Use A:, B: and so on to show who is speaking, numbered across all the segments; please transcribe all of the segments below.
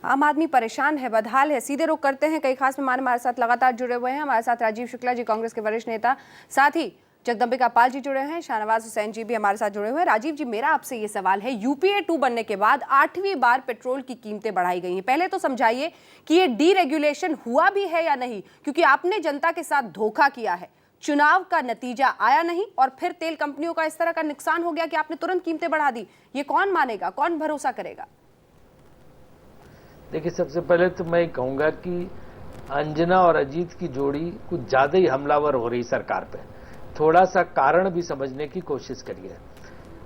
A: आम आदमी परेशान है, बदहाल है। सीधे रुख करते हैं, कई खास मेहमान हमारे साथ लगातार जुड़े हुए हैं। हमारे साथ राजीव शुक्ला जी, कांग्रेस के वरिष्ठ नेता, साथ ही जगदम्बिका पाल जी जुड़े हैं, शाहनवाज हुसैन जी भी हमारे साथ जुड़े हुए हैं। राजीव जी, मेरा आपसे ये सवाल है, यूपीए 2 बनने के बाद 8वीं बार पेट्रोल की कीमतें बढ़ाई गई हैं। पहले तो समझाइए कि ये डीरेगुलेशन हुआ भी है या नहीं, क्योंकि आपने जनता के साथ धोखा किया है। चुनाव का नतीजा आया नहीं और फिर तेल कंपनियों का इस तरह का नुकसान हो गया कि आपने तुरंत कीमतें बढ़ा दी। ये कौन मानेगा, कौन भरोसा करेगा?
B: देखिए, सबसे पहले तो मैं कहूंगा कि अंजना और अजीत की जोड़ी कुछ ज्यादा ही हमलावर हो रही सरकार पे। थोड़ा सा कारण भी समझने की कोशिश करिए।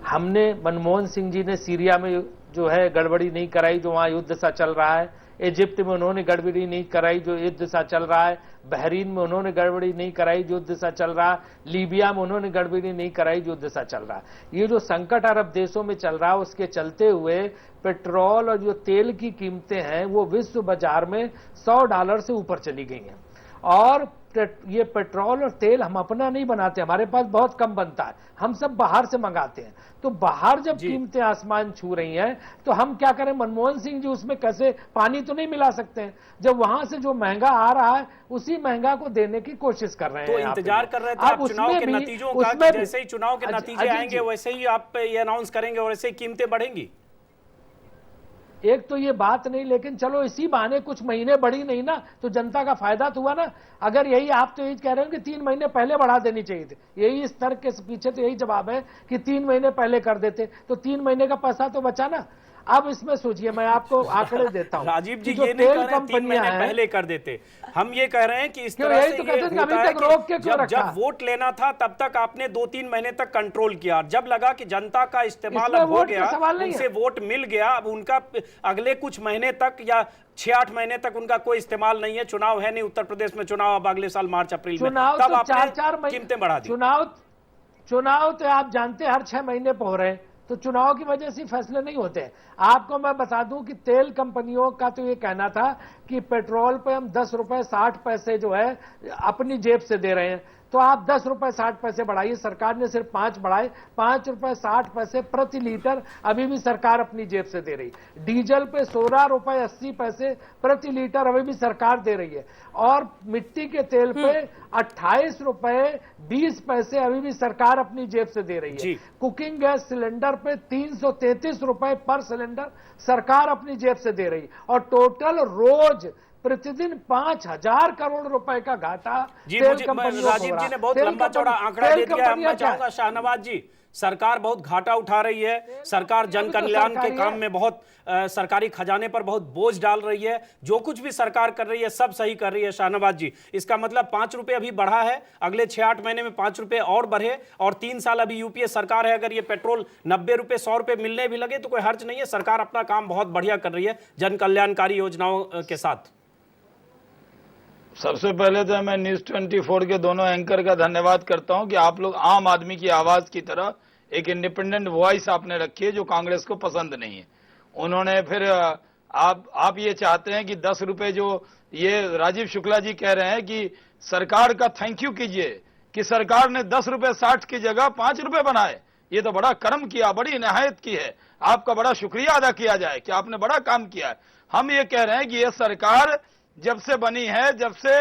B: हमने मनमोहन सिंह जी ने सीरिया में जो है गड़बड़ी नहीं कराई, जो वहां युद्ध सा चल रहा है। इजिप्ट में उन्होंने गड़बड़ी नहीं कराई, जो युद्ध सा चल रहा है। बहरीन में उन्होंने गड़बड़ी नहीं कराई, जो युद्ध सा चल रहा है। लीबिया में उन्होंने गड़बड़ी नहीं कराई, जो युद्ध सा चल रहा है। ये जो संकट अरब देशों में चल रहा है, उसके चलते हुए पेट्रोल और जो तेल की कीमतें हैं वो विश्व बाजार में $100 से ऊपर चली गई हैं। और ये पेट्रोल और तेल हम अपना नहीं बनाते, हमारे पास बहुत कम बनता है, हम सब बाहर से मंगाते हैं। तो बाहर जब कीमतें आसमान छू रही हैं तो हम क्या करें? मनमोहन सिंह जी उसमें कैसे पानी तो नहीं मिला सकते हैं, जब वहां से जो महंगा आ रहा है उसी महंगा को देने की कोशिश कर रहे हैं।
C: तो इंतजार कर रहे थे आप चुनाव के नतीजों का, जैसे ही चुनाव के नतीजे आएंगे वैसे ही आप ये अनाउंस करेंगे और वैसे ही कीमतें बढ़ेंगी।
B: एक तो ये बात नहीं, लेकिन चलो इसी बहाने कुछ महीने बढ़ी नहीं ना, तो जनता का फायदा तो हुआ ना। अगर यही आप तो यही कह रहे हो कि 3 महीने पहले बढ़ा देनी चाहिए थी, यही इस तर्क के पीछे तो यही जवाब है कि 3 महीने पहले कर देते तो 3 महीने का पैसा तो बचा ना। अब इसमें सोचिए, मैं आपको आंकड़े देता हूं।
C: राजीव जी, ये नहीं कह रहे हैं 3 महीने पहले कर देते, हम ये कह रहे हैं कि इस तरह से
B: तो
C: ये
B: होता है कि
C: जब वोट लेना था तब तक आपने 2-3 महीने तक कंट्रोल किया, जब लगा कि जनता का इस्तेमाल अब हो गया, उनसे वोट मिल गया, अब उनका अगले कुछ महीने तक या 6-8 महीने तक उनका कोई इस्तेमाल नहीं है, चुनाव है नहीं, उत्तर प्रदेश में चुनाव अब अगले साल मार्च अप्रैल में, तब आपने कीमतें बढ़ा दी।
B: चुनाव तो आप जानते हैं हर 6 महीने पे हो रहे हैं, तो चुनाव की वजह से फैसले नहीं होते हैं। आपको मैं बता दूं कि तेल कंपनियों का तो ये कहना था कि पेट्रोल पे हम 10 रुपए 60 पैसे जो है अपनी जेब से दे रहे हैं, तो आप 10 रुपए 60 पैसे बढ़ाइए। सरकार ने सिर्फ 5 बढ़ाए, 5 रुपए 60 पैसे प्रति लीटर अभी भी सरकार अपनी जेब से दे रही। डीजल पे 16 रुपए 80 पैसे प्रति लीटर अभी भी सरकार दे रही है, और मिट्टी के तेल पे 28 रुपए 20 पैसे अभी भी सरकार अपनी जेब से दे रही है। कुकिंग गैस सिलेंडर पे 333 रुपए पर सिलेंडर सरकार अपनी जेब से दे रही, और टोटल रोज प्रतिदिन 5,000 करोड़ रुपए का घाटा तेल कंपनियों को।
C: राजीव जी ने बहुत लंबा चौड़ा आंकड़ा दे दिया। मैं चाहूंगा शाहनवाज जी, सरकार बहुत घाटा उठा रही है, सरकार जन कल्याण के काम में बहुत सरकारी खजाने पर बहुत बोझ डाल रही है, जो कुछ भी सरकार कर रही है सब सही कर रही है। शाहनवाज जी, इसका मतलब 5 रुपए अभी बढ़ा है, अगले 6-8 महीने में 5 रुपए और बढ़े, और 3 साल अभी यूपीए सरकार है, अगर ये पेट्रोल 90 रुपए 100 रुपए मिलने भी लगे तो कोई हर्ज नहीं है। सरकार अपना काम बहुत बढ़िया कर रही है जन कल्याणकारी योजनाओं के साथ।
D: सबसे पहले तो मैं न्यूज 24 के दोनों एंकर का धन्यवाद करता हूं कि आप लोग आम आदमी की आवाज की तरह एक इंडिपेंडेंट वॉइस आपने रखी है जो कांग्रेस को पसंद नहीं है। उन्होंने फिर आप ये चाहते हैं कि 10 रुपए जो ये राजीव शुक्ला जी कह रहे हैं कि सरकार का थैंक यू कीजिए कि सरकार ने 10 रुपए 60 की जगह 5 रुपए बनाए, ये तो बड़ा कर्म किया, बड़ी निहायत की है, आपका बड़ा शुक्रिया अदा किया जाए कि आपने बड़ा काम किया है। हम ये कह रहे हैं कि ये सरकार जब से बनी है, जब से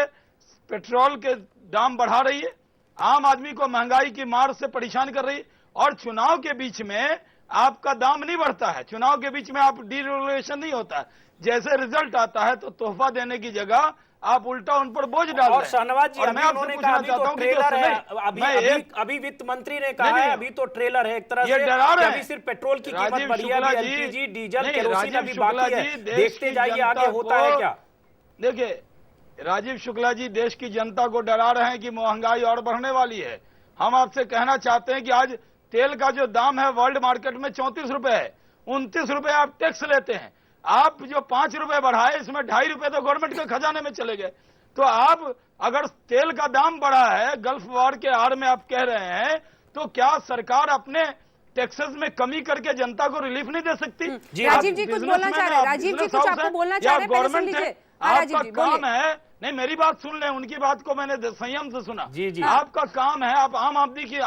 D: पेट्रोल के दाम बढ़ा रही है, आम आदमी को महंगाई की मार से परेशान कर रही है, और चुनाव के बीच में आपका दाम नहीं बढ़ता है, चुनाव के बीच में आप डीरेगुलेशन नहीं होता है। जैसे रिजल्ट आता है तो तोहफा देने की जगह आप उल्टा उन पर बोझ डाल रहे हैं।
C: और शाहनवाज जी, मैं आपसे पूछना चाहता हूं कि अभी वित्त मंत्री ने कहा है, अभी तो ट्रेलर है एक तरह से, अभी सिर्फ पेट्रोल की कीमत बढ़ी है, एलपीजी डीजल केरोसिन अभी बाकी है, देखते जाइए आगे होता है क्या।
D: देखिए राजीव शुक्ला जी देश की जनता को डरा रहे हैं कि महंगाई और बढ़ने वाली है। हम आपसे कहना चाहते हैं कि आज तेल का जो दाम है वर्ल्ड मार्केट में 34 रुपए है, 29 रुपए आप टैक्स लेते हैं। आप जो 5 रुपए बढ़ाए, इसमें 2.5 रुपए तो गवर्नमेंट के खजाने में चले गए। तो आप अगर तेल का दाम बढ़ा है, गल्फ वॉर के आड़ में आप कह रहे हैं, तो क्या सरकार अपने टैक्सेस में कमी करके जनता को रिलीफ नहीं दे सकती?
A: राजीव जी कुछ बोलना चाह रहे हैं, राजीव जी कुछ आपको बोलना चाह रहे हैं,
D: गवर्नमेंट है, आपका काम है, नहीं मेरी बात सुन ले, उनकी बात को मैंने संयम से सुना।
C: जी।
D: आपका काम है, आप आम आदमी की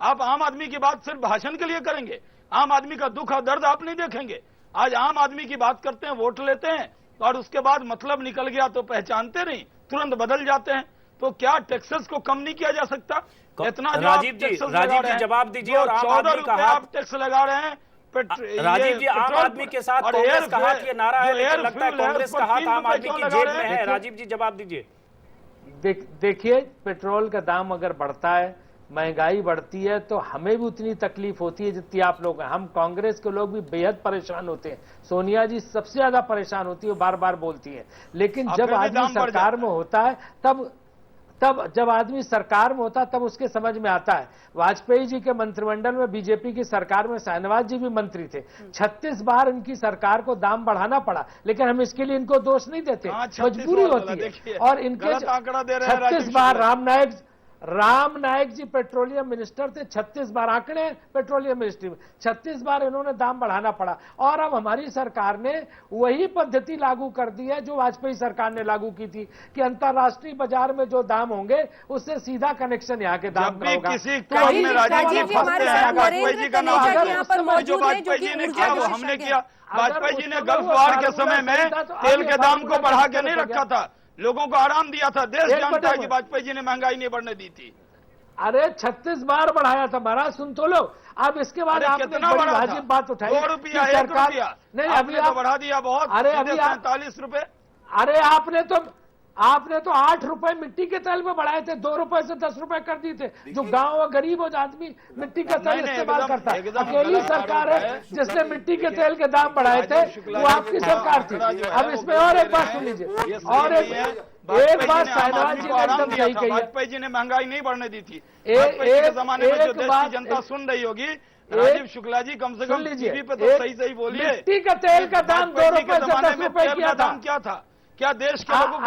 D: आप आम आदमी की बात सिर्फ भाषण के लिए करेंगे, आम आदमी का दुख और दर्द आप नहीं देखेंगे। आज आम आदमी की बात करते हैं, वोट लेते हैं और उसके बाद मतलब निकल गया तो पहचानते नहीं, तुरंत बदल जाते हैं। तो क्या टैक्सेस को कम नहीं किया जा सकता? इतना जो आप टैक्सेस लगा रहे हैं,
C: जवाब दीजिए। और आम
D: 14
C: आदमी का
D: रुपए आप टैक्स लगा रहे हैं
C: राजीव जी, आम आदमी के साथ कांग्रेस का हाथ ये नारा है, लेकिन लगता है कांग्रेस का हाथ आम आदमी की जेब में है। राजीव जी जवाब दीजिए।
B: देखिए, पेट्रोल का दाम अगर बढ़ता है, महंगाई बढ़ती है, तो हमें भी उतनी तकलीफ होती है जितनी आप लोग हैं। हम कांग्रेस के लोग भी बेहद परेशान होते हैं। सोनिया जी सबसे ज्यादा परेशान होती है, बार बार बोलती है। लेकिन जब आदमी सरकार में होता है तब जब आदमी सरकार में होता है तब उसके समझ में आता है। वाजपेयी जी के मंत्रिमंडल में, बीजेपी की सरकार में शाहनवाज जी भी मंत्री थे। 36 बार इनकी सरकार को दाम बढ़ाना पड़ा, लेकिन हम इसके लिए इनको दोष नहीं देते, मजबूरी होती है। और इनके 36 बार राम नायक जी पेट्रोलियम मिनिस्टर थे, 36 बार आंकड़े पेट्रोलियम मिनिस्ट्री में 36 बार इन्होंने दाम बढ़ाना पड़ा। और अब हमारी सरकार ने वही पद्धति लागू कर दी है जो वाजपेयी सरकार ने लागू की थी कि अंतर्राष्ट्रीय बाजार में जो दाम होंगे उससे सीधा कनेक्शन यहाँ के दाम का होगा।
D: किसी काम में राजीव जी फंसते हैं, वाजपेयी जी का नाम जो वाजपेयी जी ने किया वो हमने किया। वाजपेयी जी ने गल्फ वार के समय में तेल के दाम को बढ़ा के नहीं रखा था, लोगों को आराम दिया था। देश जानता है कि वाजपेयी जी ने महंगाई नहीं बढ़ने दी थी।
B: अरे 36 बार बढ़ाया था महाराज, सुन तो लो। अब इसके बाद आपने बड़ी वाजिब बात उठाई,
D: 2 रुपया 1 रुपया नहीं, अभी तो बढ़ा दिया बहुत।
B: अरे अभी
D: 45 रुपए।
B: अरे आपने तो 8 रुपए मिट्टी के तेल में बढ़ाए थे, 2 रुपए से 10 रुपए कर दिए थे। जो गांव और गरीब और आदमी मिट्टी का तेल इस्तेमाल करता है, अकेली सरकार है जिसने मिट्टी के तेल के दाम बढ़ाए थे, वो आपकी सरकार थी। अब इसमें और एक बात सुन लीजिए, और एक बात शाहनवाज जी ने एकदम सही कही।
D: वाजपेयी जी ने महंगाई नहीं बढ़ने दी थी। एक जमाने में जो देश की जनता सुन रही होगी, राजीव शुक्ला जी कम से कम टीवी पे तो सही बोलिए।
B: मिट्टी का तेल का दाम 2 रुपए से 10 रुपए किया था।
D: क्या था? क्या देश के लोगों को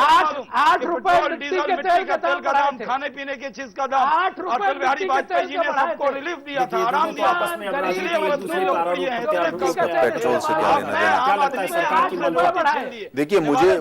B: 8 रुपए
D: डीजल मिट्टी के तेल का दाम, खाने पीने की चीज का दाम,
B: 8 रुपए
D: अटल बिहारी वाजपेयी जी ने सबको रिलीफ दिया था, आराम दिया था। इसलिए
E: पेट्रोल से क्या लेना। देखिए,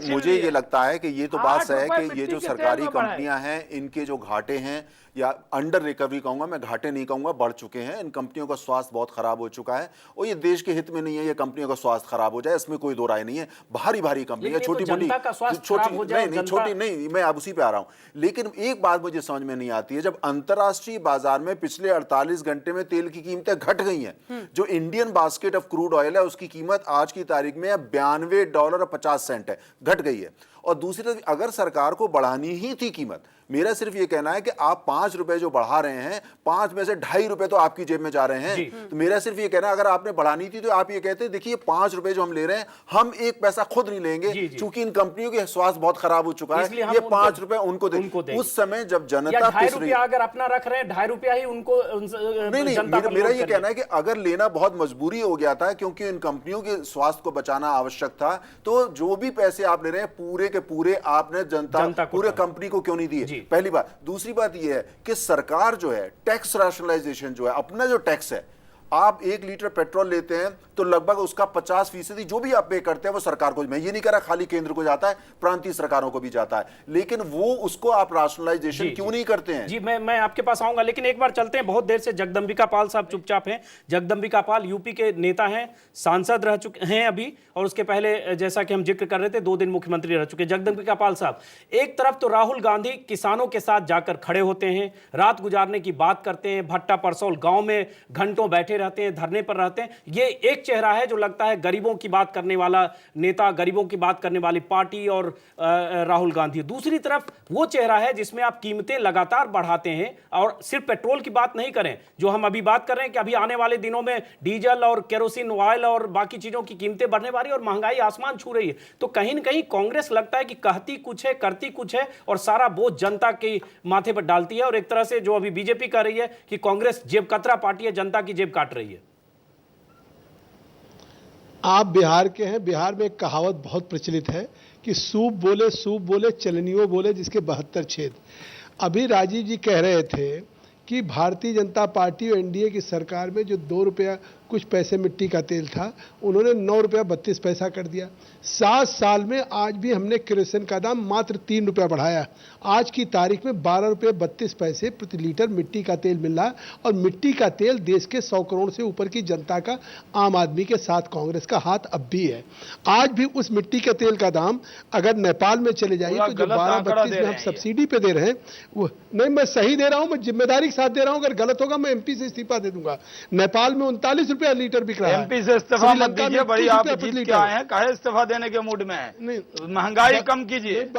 E: मुझे ये लगता है कि ये तो बात है कि ये जो सरकारी कंपनियां हैं, इनके जो घाटे हैं या अंडर रिकवरी कहूंगा मैं, घाटे नहीं कहूंगा, बढ़ चुके हैं। इन कंपनियों का स्वास्थ्य बहुत खराब हो चुका है और ये देश के हित में नहीं है ये कंपनियों का स्वास्थ्य खराब हो जाए, इसमें कोई दो राय नहीं है। भारी कंपनी है, छोटी मोटी छोटी नहीं, मैं अब उसी पे आ रहा हूं। लेकिन एक बात मुझे समझ में नहीं आती है, जब अंतरराष्ट्रीय बाजार में पिछले 48 घंटे में तेल की कीमतें घट गई हैं, जो Indian basket of crude oil है उसकी कीमत आज की तारीख में $92.50 है, घट गई है। और दूसरी तरफ अगर सरकार को बढ़ानी ही थी कीमत, मेरा सिर्फ ये कहना है कि आप 5 रुपए जो बढ़ा रहे हैं, 5 में से 2.5 रुपए तो आपकी जेब में जा रहे हैं। तो मेरा सिर्फ ये कहना है, अगर आपने बढ़ानी थी तो आप ये कहते देखिए 5 रुपए जो हम ले रहे हैं, हम 1 पैसा खुद नहीं लेंगे, क्योंकि इन कंपनियों के स्वास्थ्य बहुत खराब हो चुका है, ये 5 रुपए उनको देंगे। उस समय जब जनता
C: पिस रही है, अगर अपना रख रहे हैं 2.5 रुपया ही उनको
E: नहीं, मेरा ये कहना है कि अगर लेना बहुत मजबूरी हो गया था क्योंकि इन कंपनियों के स्वास्थ्य को बचाना आवश्यक था, तो जो भी पैसे आप ले रहे हैं पूरे के पूरे आपने जनता पूरे कंपनी को क्यों नहीं दिए? पहली बात। दूसरी बात यह है कि सरकार जो है टैक्स रैशनलाइजेशन जो है, अपना जो टैक्स है, आप 1 लीटर पेट्रोल लेते हैं तो लगभग उसका 50% जो भी आप पे करते हैं वो सरकार को, मैं ये नहीं कह रहा खाली केंद्र को जाता है, प्रांतीय सरकारों को भी जाता है, लेकिन वो उसको आप राशनलाइजेशन क्यों नहीं करते हैं?
C: जी, मैं आपके पास आऊंगा, लेकिन एक बार चलते हैं। बहुत देर से जगदंबिका पाल साहब चुपचाप हैं। जगदंबिका पाल यूपी के नेता हैं, सांसद रह चुके हैं अभी, और उसके पहले जैसा कि हम जिक्र कर रहे थे 2 दिन मुख्यमंत्री रह चुके। जगदंबिका पाल साहब, एक तरफ तो राहुल गांधी किसानों के साथ जाकर खड़े होते हैं, रात गुजारने की बात करते हैं, भट्टा परसौल गांव में घंटों बैठे रहते हैं, धरने पर रहते हैं। ये एक चेहरा है जो लगता है गरीबों की बात करने वाला नेता, गरीबों की बात करने वाली पार्टी और राहुल गांधी। दूसरी तरफ वो चेहरा है जिसमें आप कीमतें लगातार बढ़ाते हैं, और सिर्फ पेट्रोल की बात नहीं करें, जो हम अभी बात कर रहे हैं कि अभी आने वाले दिनों में डीजल और केरोसिन ऑयल और बाकी चीजों की कीमतें बढ़ने वाली और महंगाई आसमान छू रही है। तो कहीं न कहीं कांग्रेस लगता है कि कहती कुछ है, करती कुछ है, और सारा बोझ जनता के माथे पर डालती है। और एक तरह से जो अभी बीजेपी कर रही है कि कांग्रेस जेब कतरा पार्टी है, जनता की जेब काट रही है।
F: आप बिहार के हैं, बिहार में एक कहावत बहुत प्रचलित है कि सूप बोले चलनियों बोले जिसके 72 छेद। अभी राजीव जी कह रहे थे कि भारतीय जनता पार्टी और एनडीए की सरकार में जो 2 रुपया कुछ पैसे मिट्टी का तेल था, उन्होंने 9 रुपया 32 पैसा कर दिया। 7 साल में आज भी हमने केरोसिन का दाम मात्र 3 रुपया बढ़ाया। आज की तारीख में 12 रुपये 32 पैसे प्रति लीटर मिट्टी का तेल मिल रहा है, और मिट्टी का तेल देश के 100 करोड़ से ऊपर की जनता का, आम आदमी के साथ कांग्रेस का हाथ अब भी है। आज भी उस मिट्टी के तेल का दाम अगर नेपाल में चले जाइए तो जो 12-32 में हम सब्सिडी पे दे रहे हैं, वो नहीं, मैं सही दे रहा हूं, मैं जिम्मेदारी के साथ दे रहा हूं। अगर गलत होगा मैं एमपी से इस्तीफा दे दूंगा। नेपाल में 39 रुपया लीटर बिक रहा है।
D: एमपी से इस्तीफा मत दीजिए भाई, आप जीत के आए हैं, काहे इस्तीफा देने के मूड में है? महंगाई कम कीजिए।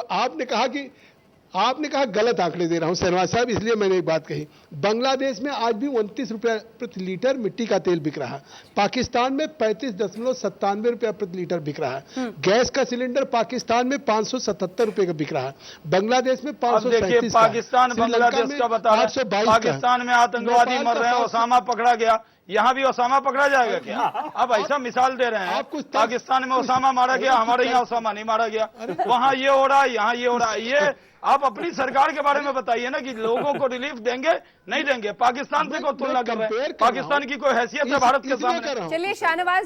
F: आपने कहा गलत आंकड़े दे रहा हूं शहनवाज साहब, इसलिए मैंने एक बात कही। बांग्लादेश में आज भी 29 रुपया प्रति लीटर मिट्टी का तेल बिक रहा है। पाकिस्तान में 35.97 रुपया प्रति लीटर बिक रहा है। गैस का सिलेंडर पाकिस्तान में 577 रुपए का बिक रहा है, बांग्लादेश में 537।
D: पाकिस्तान बांग्लादेश का बता रहा है, पाकिस्तान में आतंकवादी मर रहे हैं, ओसामा पकड़ा गया, यहाँ भी ओसामा पकड़ा जाएगा क्या? अब ऐसा मिसाल दे रहे हैं, पाकिस्तान में ओसामा मारा गया, हमारे यहाँ ओसामा नहीं मारा गया, वहाँ ये हो रहा है, यहाँ ये हो रहा है। ये आप अपनी सरकार के बारे में बताइए ना कि लोगों को रिलीफ देंगे नहीं देंगे। पाकिस्तान से को तुलना कर रहे हैं, पाकिस्तान की कोई हैसियत है भारत के सामने?
A: चलिए शाहनवाज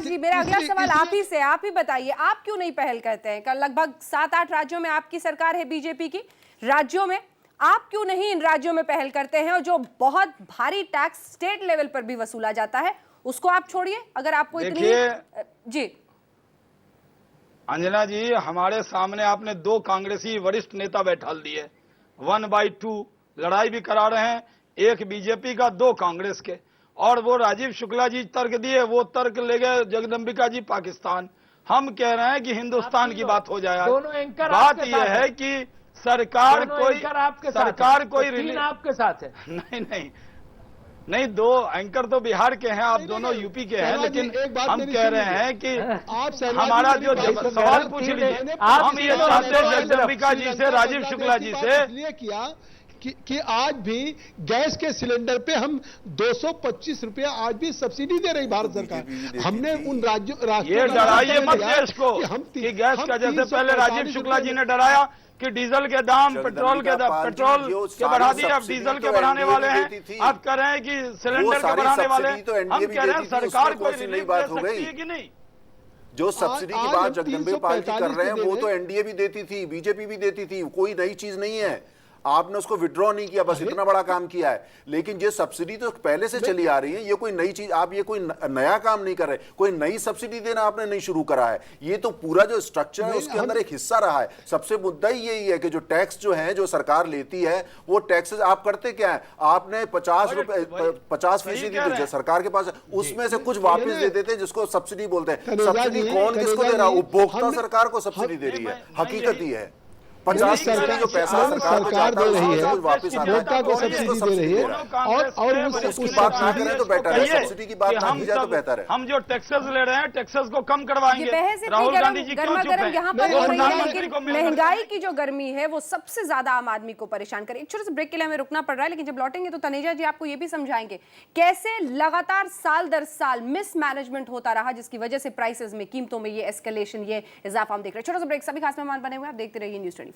A: जी, मेरा अगला सवाल आप ही से, आप ही बताइए, आप क्यों नहीं पहल करते हैं? कल लगभग 7-8 राज्यों में आपकी सरकार है बीजेपी की, राज्यों में आप क्यों नहीं इन राज्यों में पहल करते हैं? और जो बहुत भारी टैक्स स्टेट लेवल पर भी वसूला जाता है उसको आप छोड़िए, अगर आपको इतनी जी।
D: अंजना जी, हमारे सामने आपने 2 कांग्रेसी वरिष्ठ नेता बैठाल दिए, 1/2 लड़ाई भी करा रहे हैं, एक बीजेपी का 2 कांग्रेस के, और वो राजीव शुक्ला जी तर्क दिए, वो तर्क ले गए जगदम्बिका जी पाकिस्तान। हम कह रहे हैं कि हिंदुस्तान की बात हो जाए। बात यह है कि सरकार कोई
B: रिलीफ आपके साथ है।
D: नहीं 2 एंकर तो बिहार के हैं, आप दोनों यूपी के हैं, लेकिन हम कह रहे हैं कि हमारा जो सवाल पूछ लीजिए, हम ये चाहते हैं जगदम्बिका जी से, राजीव शुक्ला जी से,
F: इसलिए किया कि आज भी गैस के सिलेंडर पे हम 225 रुपया आज भी सब्सिडी दे रही भारत सरकार। हमने उन राज्यों,
D: ये डराइए मत देश को कि गैस का, जैसे पहले राजीव शुक्ला जी ने डराया कि डीजल के दाम, पेट्रोल के बढ़ा दिए, अब डीजल के बढ़ाने वाले हैं, आप कह रहे हैं कि सिलेंडर के बढ़ाने वाले हैं। हम कह रहे हैं सरकार कोई रिलीफ दे सकती है कि नहीं?
E: जो सब्सिडी की बात जगदम्बिका पाल जी कर रहे हैं वो तो एनडीए भी देती थी, बीजेपी भी देती थी, कोई नई चीज नहीं है। आपने उसको विड्रॉ नहीं किया, बस इतना बड़ा काम किया है। लेकिन ये सब्सिडी तो पहले से चली आ रही है, ये कोई नई चीज, आप ये कोई नया काम नहीं कर रहे, कोई नई सब्सिडी देना आपने नहीं शुरू करा है। ये तो पूरा जो स्ट्रक्चर है उसके अंदर एक हिस्सा रहा है। सबसे मुद्दा ही यही है कि जो टैक्स जो है, जो सरकार लेती है, वो टैक्सेस आप करते क्या है? आपने 50% जो सरकार के पास है उसमें से कुछ वापस दे देते हैं, जिसको सब्सिडी बोलते हैं। सब्सिडी कौन किसको दे रहा है? उपभोक्ता सरकार को सब्सिडी दे रही है, हकीकत ही है। 50% जो पैसा
F: सरकार दे रही है, उपभोक्ता को सब्सिडी दे रही है, और
E: उसकी बात ना करें तो बेटर है, सब्सिडी की बात ना की जाए तो बेहतर है।
D: हम जो टैक्सेस ले रहे हैं, टैक्सेस को कम करवाएंगे। राहुल गांधी जी क्यों चुप हैं?
A: यहाँ पर हो रही है, लेकिन महंगाई की जो गर्मी है वो सबसे ज्यादा आम आदमी को परेशान करे। एक छोटे से ब्रेक के लिए हमें रुकना पड़ रहा है, लेकिन जब लौटेंगे तो तनेजा जी आपको ये भी समझाएंगे कैसे लगातार साल दर साल मिसमैनेजमेंट होता रहा, जिसकी वजह से प्राइसेस में, कीमतों में ये एस्केलेशन, ये इजाफा हम देख रहे हैं। छोटा सा ब्रेक, सभी खास मेहमान बने हुए हैं, आप देखते रहिए न्यूज़ 24।